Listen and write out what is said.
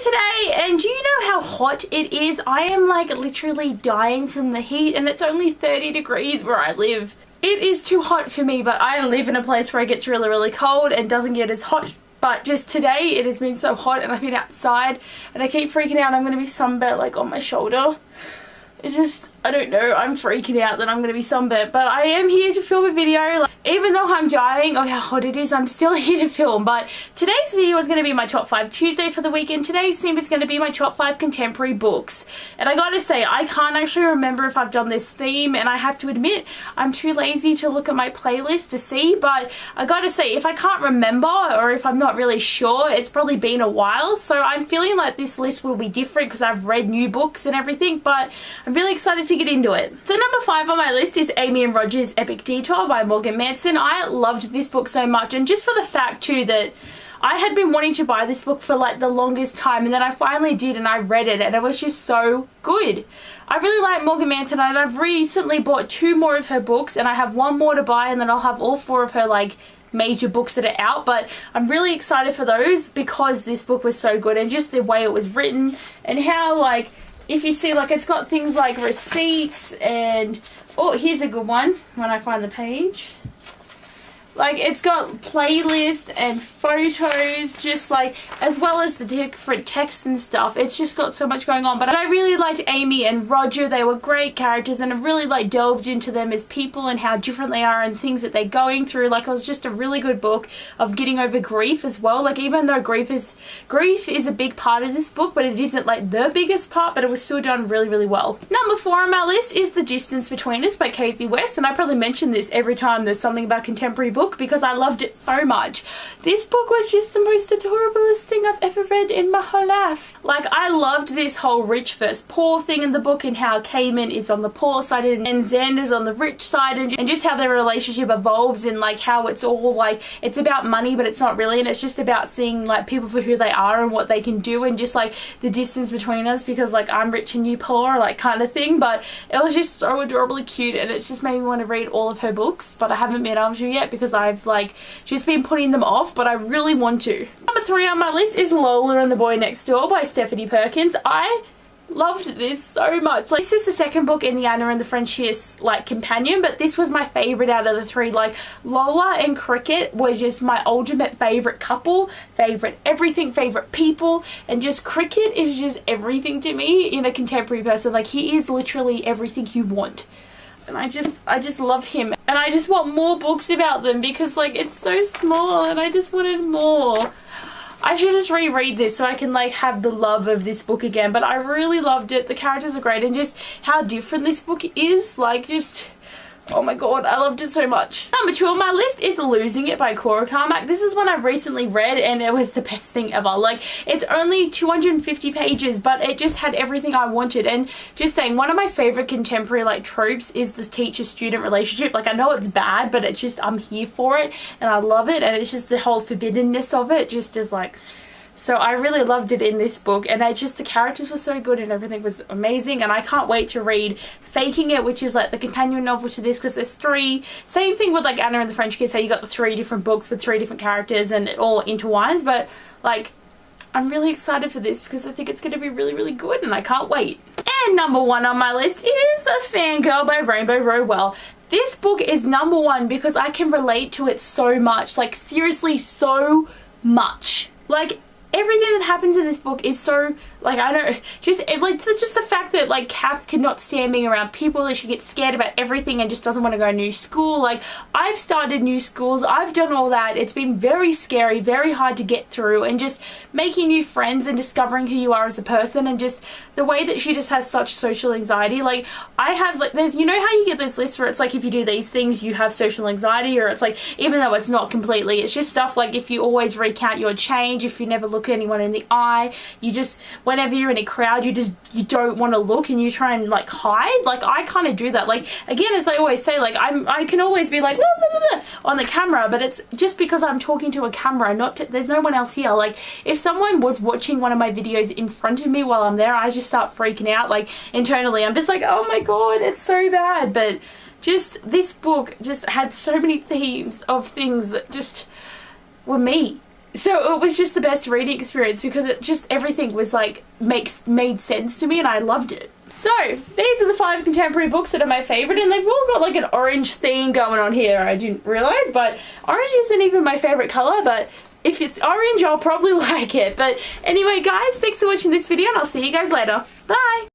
today, and do you know how hot it is? I am like literally dying from the heat, and it's only 30 degrees where I live. It is too hot for me, but I live in a place where it gets really, really cold and doesn't get as hot. But just today it has been so hot, and I've been outside and I keep freaking out I'm going to be sunburnt like on my shoulder. It's just, I don't know, I'm freaking out that I'm going to be sunburnt, but I am here to film a video. Like, even though I'm dying of how hot it is, I'm still here to film. But today's video is going to be my top 5 Tuesday for the weekend. Today's theme is going to be my top 5 contemporary books. And I gotta say, I can't actually remember if I've done this theme, and I have to admit, I'm too lazy to look at my playlist to see. But I gotta say, if I can't remember, or if I'm not really sure, it's probably been a while. So I'm feeling like this list will be different because I've read new books and everything, but I'm really excited to get into it. So number 5 on my list is Amy and Roger's Epic Detour by Morgan Manson. I loved this book so much, and just for the fact too that I had been wanting to buy this book for like the longest time, and then I finally did and I read it, and it was just so good. I really like Morgan Manson, and I've recently bought 2 more of her books, and I have 1 more to buy, and then I'll have all 4 of her like major books that are out. But I'm really excited for those because this book was so good, and just the way it was written, and how like, if you see, like, it's got things like receipts and, oh, here's a good one when I find the page. Like, it's got playlists and photos, just like, as well as the different texts and stuff. It's just got so much going on. But I really liked Amy and Roger. They were great characters, and I really like delved into them as people and how different they are and things that they're going through. Like, it was just a really good book of getting over grief as well. Like, even though grief is a big part of this book, but it isn't like the biggest part, but it was still done really, really well. Number 4 on my list is The Distance Between Us by Casey West, and I probably mention this every time there's something about contemporary book, because I loved it so much. This book was just the most adorablest thing I've ever read in my whole life. Like, I loved this whole rich versus poor thing in the book, and how Cayman is on the poor side and Xander's on the rich side, and just how their relationship evolves, and like how it's all like, it's about money but it's not really, and it's just about seeing like people for who they are and what they can do, and just like the distance between us, because like I'm rich and you poor, like kind of thing. But it was just so adorably cute, and it's just made me want to read all of her books, but I haven't been able to yet because I've like just been putting them off, but I really want to. Number 3 on my list is Lola and the Boy Next Door by Stephanie Perkins. I loved this so much. Like, this is the second book in the Anna and the Frenchiest like companion, but this was my favorite out of the 3. Like, Lola and Cricket were just my ultimate favorite couple, favorite everything, favorite people, and just Cricket is just everything to me in a contemporary person. Like, he is literally everything you want. And I just love him, and I just want more books about them, because like it's so small and I just wanted more. I should just reread this so I can like have the love of this book again, but I really loved it. The characters are great, and just how different this book is, like, just, oh my god, I loved it so much. Number 2 on my list is Losing It by Cora Carmack. This is one I've recently read, and it was the best thing ever. Like, it's only 250 pages, but it just had everything I wanted. And just saying, one of my favorite contemporary like tropes is the teacher-student relationship. Like, I know it's bad, but it's just, I'm here for it and I love it, and it's just the whole forbiddenness of it just is like, so I really loved it in this book, and the characters were so good and everything was amazing, and I can't wait to read Faking It, which is like the companion novel to this, because there's 3, same thing with like Anna and the French Kids, how you got the 3 different books with 3 different characters and it all intertwines. But like, I'm really excited for this because I think it's going to be really, really good, and I can't wait. And number 1 on my list is A Fangirl by Rainbow Rowell. This book is number 1 because I can relate to it so much, like seriously so much. Like, everything that happens in this book is so, like, I don't, just the fact that like Kath cannot stand being around people, that she gets scared about everything and just doesn't want to go to new school. Like, I've started new schools, I've done all that. It's been very scary, very hard to get through, and just making new friends and discovering who you are as a person, and just the way that she just has such social anxiety. Like, I have, like, there's, you know how you get this list where it's like, if you do these things you have social anxiety, or it's like, even though it's not completely, it's just stuff like if you always recount your change, if you never look anyone in the eye, you just, whenever you're in a crowd, you don't want to look and you try and like hide. Like, I kind of do that. Like, again, as I always say, like, I can always be like on the camera, but it's just because I'm talking to a camera, there's no one else here. Like, if someone was watching one of my videos in front of me while I'm there, I just start freaking out. Like, internally I'm just like, oh my god, it's so bad. But just this book just had so many themes of things that just were me. So it was just the best reading experience because it just, everything was like, made sense to me and I loved it. So, these are the 5 contemporary books that are my favourite, and they've all got like an orange theme going on here, I didn't realise, but orange isn't even my favourite colour, but if it's orange, I'll probably like it. But anyway, guys, thanks for watching this video, and I'll see you guys later. Bye!